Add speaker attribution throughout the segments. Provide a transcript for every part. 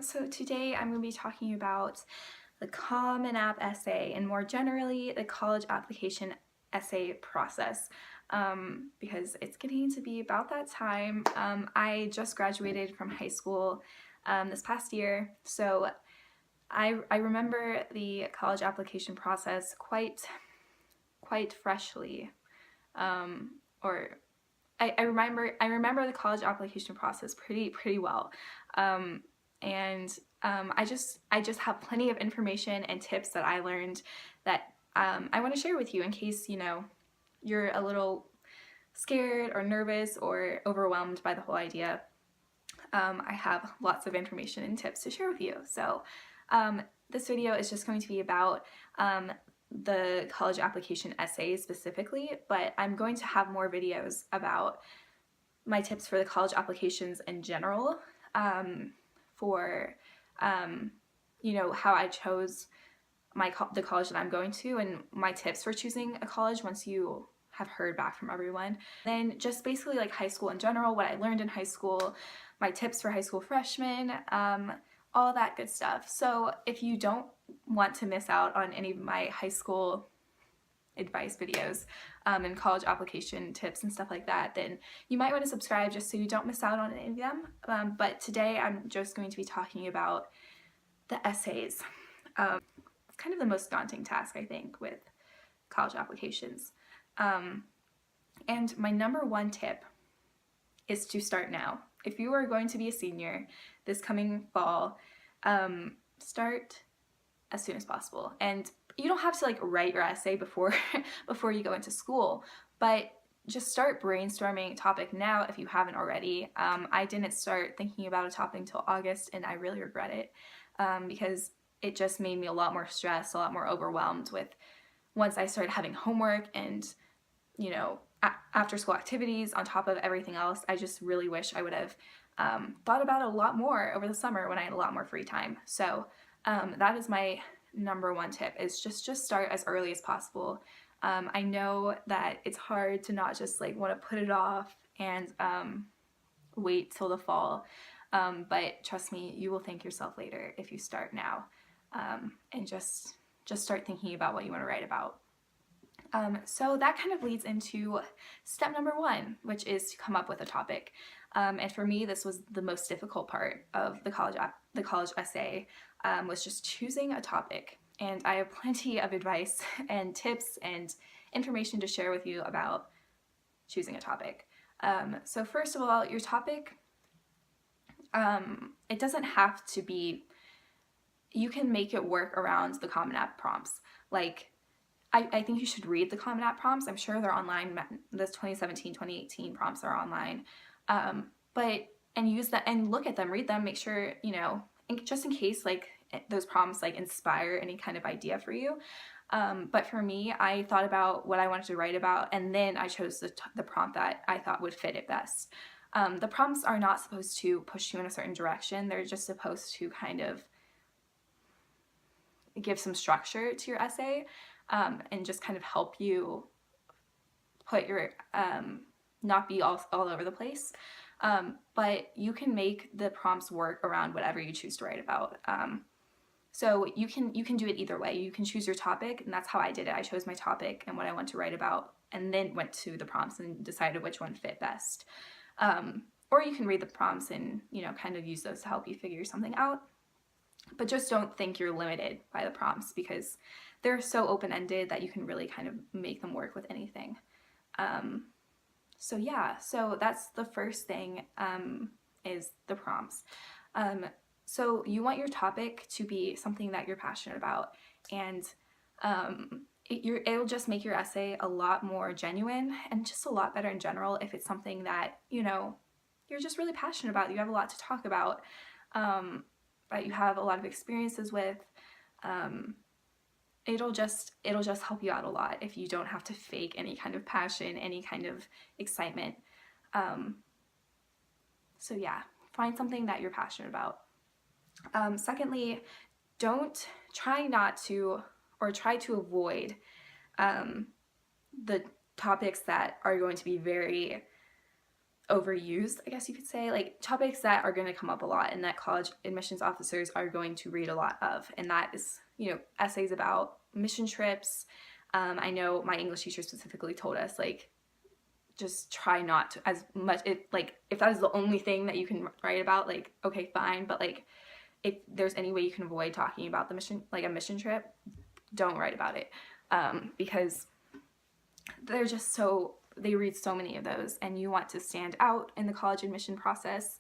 Speaker 1: So today I'm going to be talking about the Common App essay and more generally the college application essay process because it's getting to be about that time. I just graduated from high school this past year, so I remember the college application process quite freshly, or I remember the college application process pretty well, I just have plenty of information and tips that I learned that I want to share with you in case you're a little scared or nervous or overwhelmed by the whole idea. I have lots of information and tips to share with you. So this video is just going to be about the college application essays specifically, but I'm going to have more videos about my tips for the college applications in general, for how I chose the college that I'm going to and my tips for choosing a college once you have heard back from everyone. Then just basically like high school in general, what I learned in high school, my tips for high school freshmen, all that good stuff. So if you don't want to miss out on any of my high school advice videos and college application tips and stuff like that, then you might want to subscribe just so you don't miss out on any of them. But today I'm just going to be talking about the essays. It's kind of the most daunting task, I think, with college applications. And my number one tip is to start now. If you are going to be a senior this coming fall, start as soon as possible. And you don't have to like write your essay before you go into school, but just start brainstorming a topic now if you haven't already. I didn't start thinking about a topic until August, and I really regret it because it just made me a lot more stressed, a lot more overwhelmed with once I started having homework and after school activities on top of everything else. I just really wish I would have thought about it a lot more over the summer when I had a lot more free time. So that is my number one tip, is just start as early as possible. I know that it's hard to not just like want to put it off and wait till the fall, but trust me, you will thank yourself later if you start now, and just start thinking about what you want to write about. So that kind of leads into step number one, which is to come up with a topic. And for me, this was the most difficult part of the college essay, was just choosing a topic. And I have plenty of advice and tips and information to share with you about choosing a topic. So first of all, your topic, it doesn't have to be, you can make it work around the Common App prompts. Like, I think you should read the Common App prompts. I'm sure they're online. The 2017, 2018 prompts are online. And use that and look at them, read them, make sure, just in case like those prompts like inspire any kind of idea for you. But for me, I thought about what I wanted to write about, and then I chose the prompt that I thought would fit it best. The prompts are not supposed to push you in a certain direction. They're just supposed to kind of give some structure to your essay, and just kind of help you put your, not be all over the place. But you can make the prompts work around whatever you choose to write about. So you can do it either way. You can choose your topic, and that's how I did it. I chose my topic and what I want to write about, and then went to the prompts and decided which one fit best. Or you can read the prompts and, kind of use those to help you figure something out. But just don't think you're limited by the prompts, because they're so open-ended that you can really kind of make them work with anything. So yeah, so that's the first thing, is the prompts. So you want your topic to be something that you're passionate about, and it'll just make your essay a lot more genuine and just a lot better in general if it's something that, you're just really passionate about, you have a lot to talk about, that you have a lot of experiences with. It'll just help you out a lot if you don't have to fake any kind of passion, any kind of excitement. So yeah, find something that you're passionate about. Secondly, try to avoid the topics that are going to be very overused, I guess you could say, like topics that are going to come up a lot and that college admissions officers are going to read a lot of, and that is, you know, essays about mission trips. I know my English teacher specifically told us, like, just try not to as much, if that is the only thing that you can write about, like, okay, fine, but like if there's any way you can avoid talking about the mission, like a mission trip, don't write about it, because they're just so, they read so many of those, and you want to stand out in the college admission process,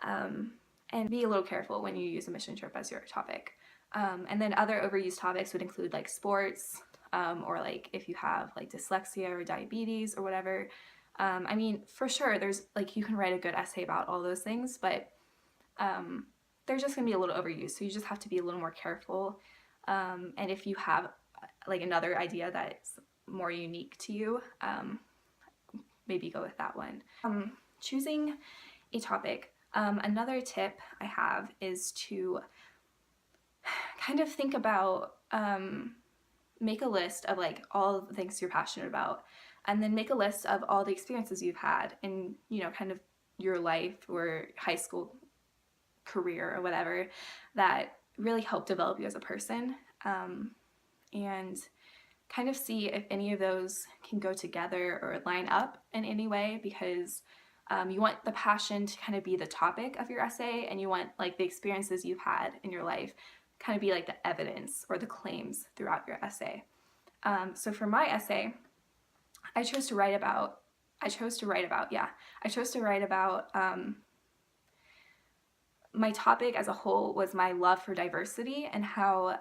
Speaker 1: and be a little careful when you use a mission trip as your topic. And then other overused topics would include like sports, or like if you have like dyslexia or diabetes or whatever. I mean, for sure, there's like, you can write a good essay about all those things, but they're just gonna be a little overused, so you just have to be a little more careful. And if you have like another idea that's more unique to you, maybe go with that one. Choosing a topic. Another tip I have is to kind of think about, make a list of like all the things you're passionate about, and then make a list of all the experiences you've had in, you know, kind of your life or high school career or whatever that really helped develop you as a person, and kind of see if any of those can go together or line up in any way, because you want the passion to kind of be the topic of your essay, and you want like the experiences you've had in your life kind of be like the evidence or the claims throughout your essay. So for my essay, I chose to write about my topic as a whole was my love for diversity, and how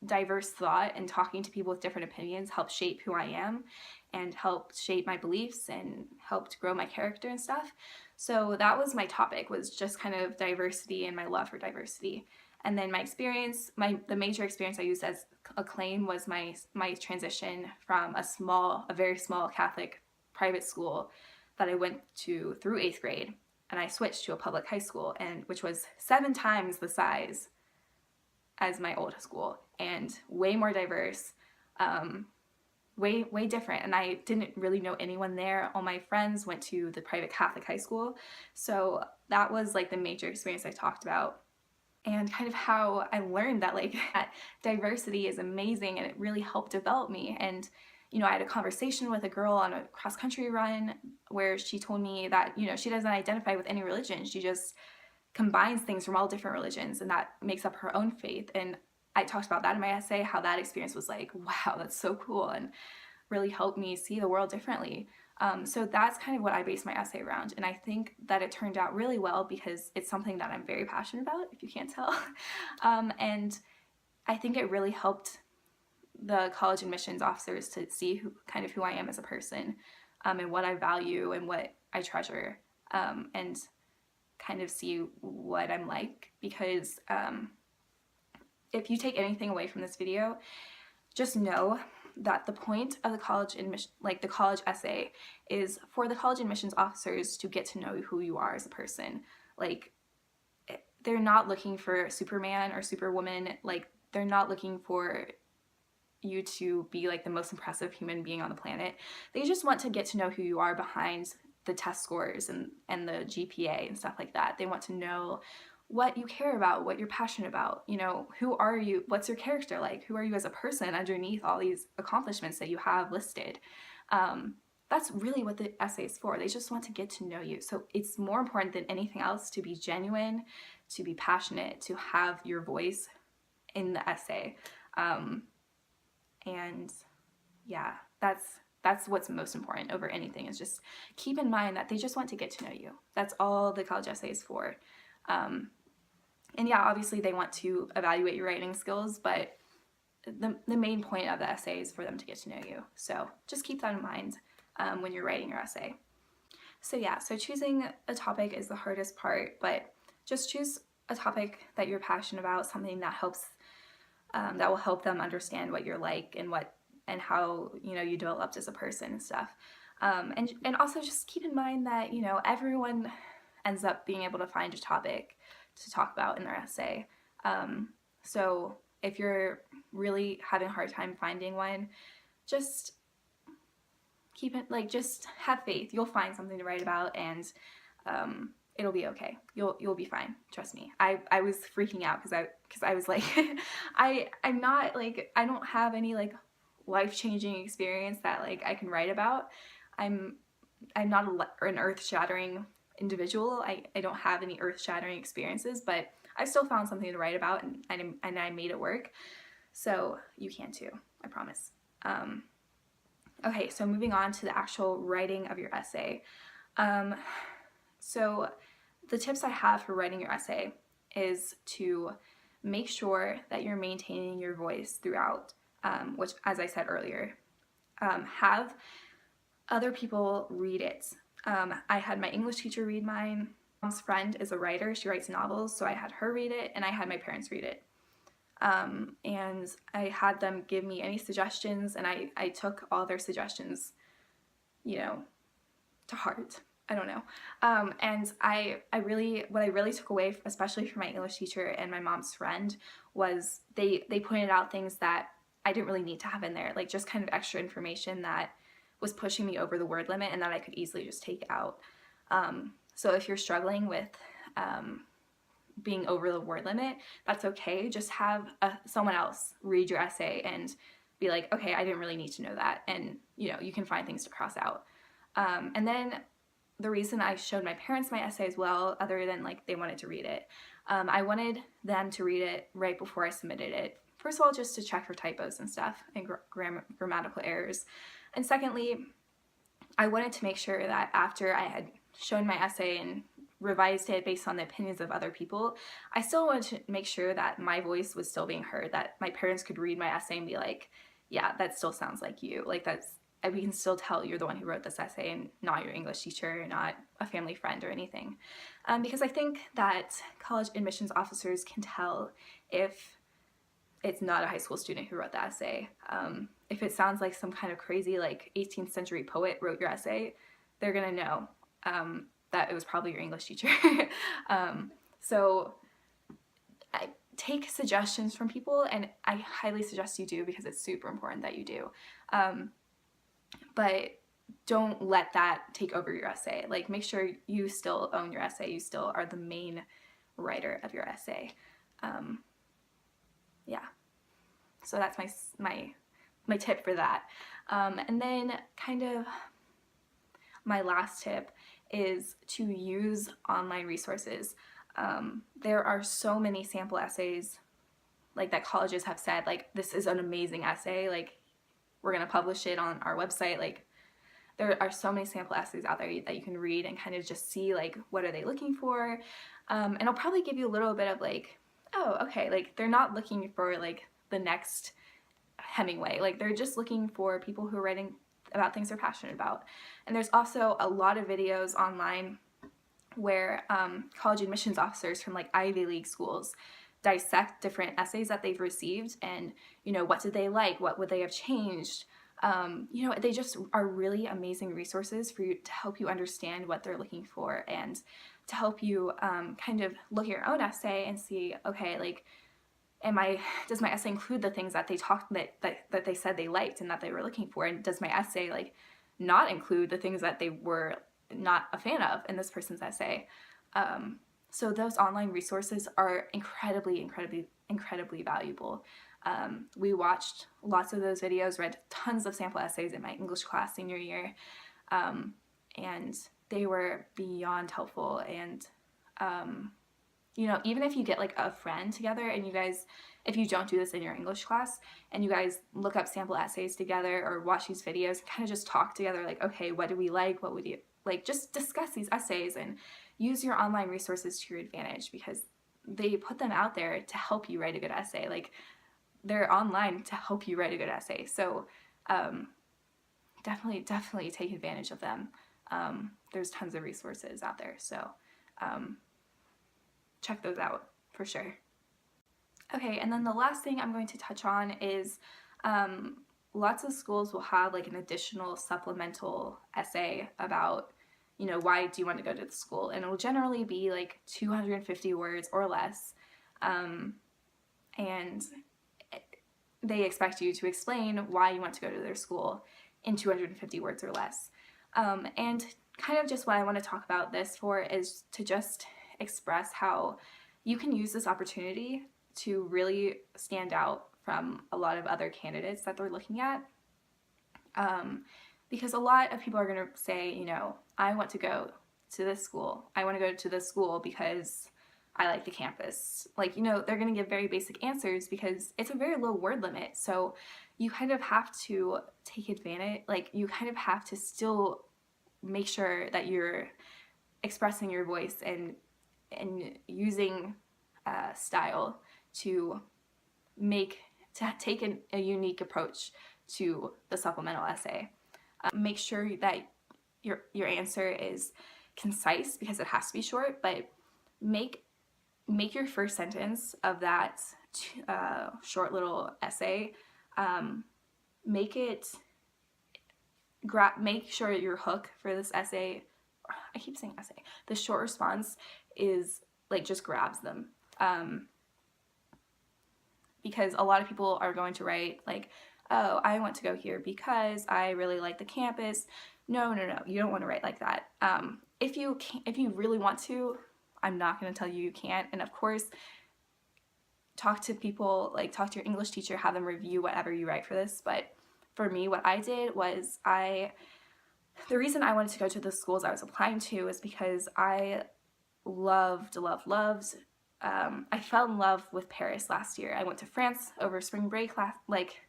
Speaker 1: diverse thought and talking to people with different opinions helped shape who I am and helped shape my beliefs and helped grow my character and stuff. So that was my topic, was just kind of diversity and my love for diversity. And then my experience, the major experience I used as a claim was my transition from a very small Catholic private school that I went to through 8th grade, and I switched to a public high school, and which was 7 times the size as my old school and way more diverse, way different. And I didn't really know anyone there. All my friends went to the private Catholic high school, so that was like the major experience I talked about, and kind of how I learned that like that diversity is amazing and it really helped develop me. And you know, I had a conversation with a girl on a cross-country run where she told me that, you know, she doesn't identify with any religion, she just combines things from all different religions, and that makes up her own faith. And I talked about that in my essay, how that experience was like, wow, that's so cool, and really helped me see the world differently. So that's kind of what I based my essay around, and I think that it turned out really well because it's something that I'm very passionate about, if you can't tell. And I think it really helped the college admissions officers to see who I am as a person, and what I value and what I treasure, and kind of see what I'm like. Because if you take anything away from this video, just know that the point of the college admission, like the college essay, is for the college admissions officers to get to know who you are as a person. Like, they're not looking for Superman or Superwoman. Like, they're not looking for you to be like the most impressive human being on the planet. They just want to get to know who you are behind the test scores and the GPA and stuff like that. They want to know what you care about, what you're passionate about, you know, who are you, what's your character like, who are you as a person underneath all these accomplishments that you have listed. That's really what the essay is for. They just want to get to know you. So it's more important than anything else to be genuine, to be passionate, to have your voice in the essay. And yeah, that's what's most important over anything, is just keep in mind that they just want to get to know you. That's all the college essay is for. And yeah, obviously they want to evaluate your writing skills, but the main point of the essay is for them to get to know you. So just keep that in mind when you're writing your essay. So yeah, so choosing a topic is the hardest part, but just choose a topic that you're passionate about, something that helps, that will help them understand what you're like and how, you know, you developed as a person and stuff. And also just keep in mind that, you know, everyone ends up being able to find a topic to talk about in their essay. So if you're really having a hard time finding one, just keep it, like, just have faith. You'll find something to write about, and it'll be okay. You'll be fine. Trust me. I was freaking out because I was like, I'm not, like, I don't have any, like, life-changing experience that, like, I can write about. I'm not an earth-shattering individual. I don't have any earth-shattering experiences, but I still found something to write about, and I made it work. So you can too, I promise. Okay, so moving on to the actual writing of your essay. So the tips I have for writing your essay is to make sure that you're maintaining your voice throughout, which, as I said earlier, have other people read it. I had my English teacher read mine. My mom's friend is a writer. She writes novels, so I had her read it, and I had my parents read it. And I had them give me any suggestions, and I took all their suggestions, you know, to heart. I don't know. And what I really took away, especially from my English teacher and my mom's friend, was they pointed out things that I didn't really need to have in there, like just kind of extra information that was pushing me over the word limit and that I could easily just take out. So if you're struggling with being over the word limit, that's okay. Just have someone else read your essay and be like, okay, I didn't really need to know that. And, you know, you can find things to cross out. And then the reason I showed my parents my essay as well, other than like they wanted to read it, I wanted them to read it right before I submitted it. First of all, just to check for typos and stuff and grammatical errors. And secondly, I wanted to make sure that after I had shown my essay and revised it based on the opinions of other people, I still wanted to make sure that my voice was still being heard, that my parents could read my essay and be like, yeah, that still sounds like you. Like, we can still tell you're the one who wrote this essay and not your English teacher, not a family friend or anything. Because I think that college admissions officers can tell if it's not a high school student who wrote the essay. If it sounds like some kind of crazy, like, 18th century poet wrote your essay, they're gonna know that it was probably your English teacher. So I take suggestions from people, and I highly suggest you do, because it's super important that you do. But don't let that take over your essay. Like, make sure you still own your essay. You still are the main writer of your essay. Yeah. So that's my tip for that. And then kind of my last tip is to use online resources. There are so many sample essays, like, that colleges have said, like, this is an amazing essay, like, we're gonna publish it on our website. Like, there are so many sample essays out there that you can read and kind of just see, like, what are they looking for, and it'll probably give you a little bit of, like, oh, okay, like, they're not looking for, like, the next Hemingway. Like, they're just looking for people who are writing about things they're passionate about. And there's also a lot of videos online where college admissions officers from, like, Ivy League schools dissect different essays that they've received, and, you know, what did they like, what would they have changed. You know, they just are really amazing resources for you to help you understand what they're looking for, and to help you kind of look at your own essay and see, okay, like, does my essay include the things that they talked that they said they liked and that they were looking for, and does my essay, like, not include the things that they were not a fan of in this person's essay. So those online resources are incredibly valuable. We watched lots of those videos, read tons of sample essays in my English class senior year, and they were beyond helpful. And you know, even if you get, like, a friend together and you guys, if you don't do this in your English class, and you guys look up sample essays together or watch these videos and kind of just talk together, like, okay, what do we like, what would you like, just discuss these essays and use your online resources to your advantage, because they put them out there to help you write a good essay. Like, they're online to help you write a good essay. So definitely take advantage of them. There's tons of resources out there, so check those out for sure. Okay, and then the last thing I'm going to touch on is lots of schools will have, like, an additional supplemental essay about, you know, why do you want to go to the school, and it will generally be like 250 words or less, and they expect you to explain why you want to go to their school. in 250 words or less. And kind of just what I want to talk about this for is to just express how you can use this opportunity to really stand out from a lot of other candidates that they're looking at. Because a lot of people are going to say, you know, I want to go to this school. I want to go to this school because I like the campus. Like, you know, they're going to give very basic answers because it's a very low word limit. So you kind of have to take advantage, like you kind of have to still make sure that you're expressing your voice and using style to take a unique approach to the supplemental essay. Make sure that your answer is concise because it has to be short, but make your first sentence of that short little essay, make sure your hook for this essay, I keep saying essay, the short response is like just grabs them. Because a lot of people are going to write like, oh, I want to go here because I really like the campus. No, you don't want to write like that. If you really want to, I'm not going to tell you you can't. And of course, talk to people, like talk to your English teacher, have them review whatever you write for this. But for me, what I did was the reason I wanted to go to the schools I was applying to is because I loved, I fell in love with Paris last year. I went to France over spring break like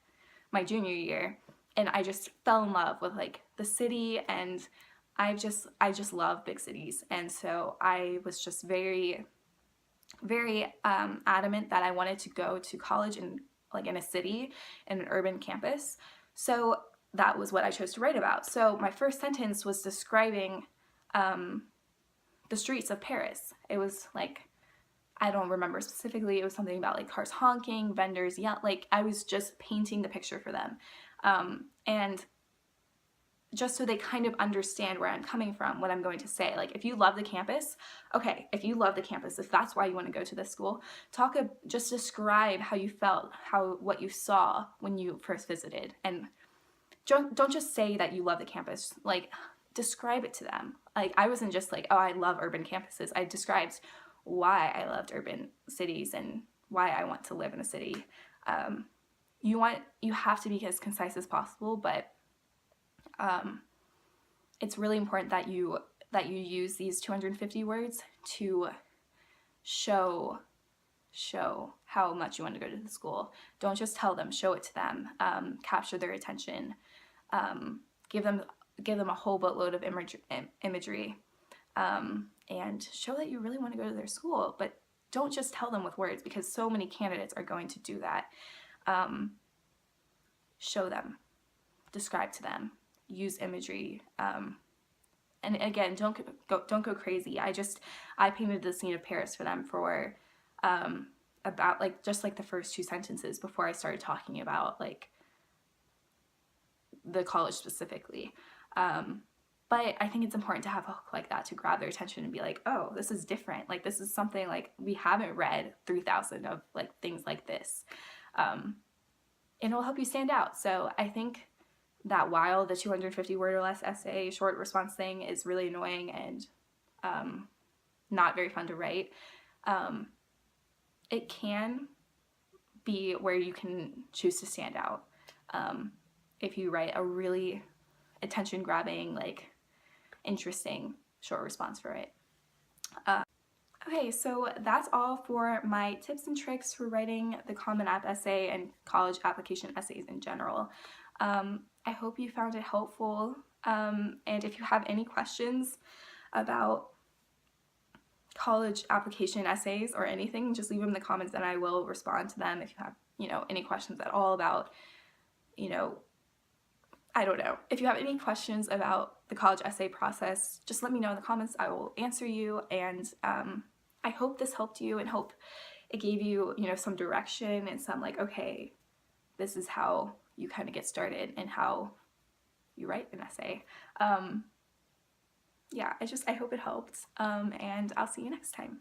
Speaker 1: my junior year, and I just fell in love with like the city, and I just love big cities. And so I was just very adamant that I wanted to go to college in a city, in an urban campus. So that was what I chose to write about. So my first sentence was describing the streets of Paris. It was like, I don't remember specifically, it was something about like cars honking, vendors, yeah, like I was just painting the picture for them. And just so they kind of understand where I'm coming from, what I'm going to say. Like, if you love the campus, okay, if you love the campus, if that's why you want to go to this school, just describe how you felt, what you saw when you first visited. And don't just say that you love the campus, like, describe it to them. Like, I wasn't just like, oh, I love urban campuses. I described why I loved urban cities and why I want to live in a city. You have to be as concise as possible, but it's really important that you use these 250 words to show how much you want to go to the school. Don't just tell them, show it to them, capture their attention, give them a whole boatload of imagery, and show that you really want to go to their school. But don't just tell them with words, because so many candidates are going to do that. Show them, describe to them, use imagery, and again, don't go crazy. I painted the scene of Paris for them for about just the first two sentences before I started talking about like the college specifically. But I think it's important to have a hook like that to grab their attention and be like, oh, this is different. Like, this is something like we haven't read 3,000 of like things like this. And it'll help you stand out. So I think that while the 250 word or less essay short response thing is really annoying and not very fun to write, it can be where you can choose to stand out if you write a really attention-grabbing, like, interesting short response for it. Okay, so that's all for my tips and tricks for writing the Common App essay and college application essays in general. I hope you found it helpful, and if you have any questions about college application essays or anything, just leave them in the comments and I will respond to them. If you have, any questions at all about, I don't know. If you have any questions about the college essay process, just let me know in the comments. I will answer you, and I hope this helped you and hope it gave you, some direction and some like, okay, this is how you kind of get started and how you write an essay. Yeah, I hope it helped, and I'll see you next time.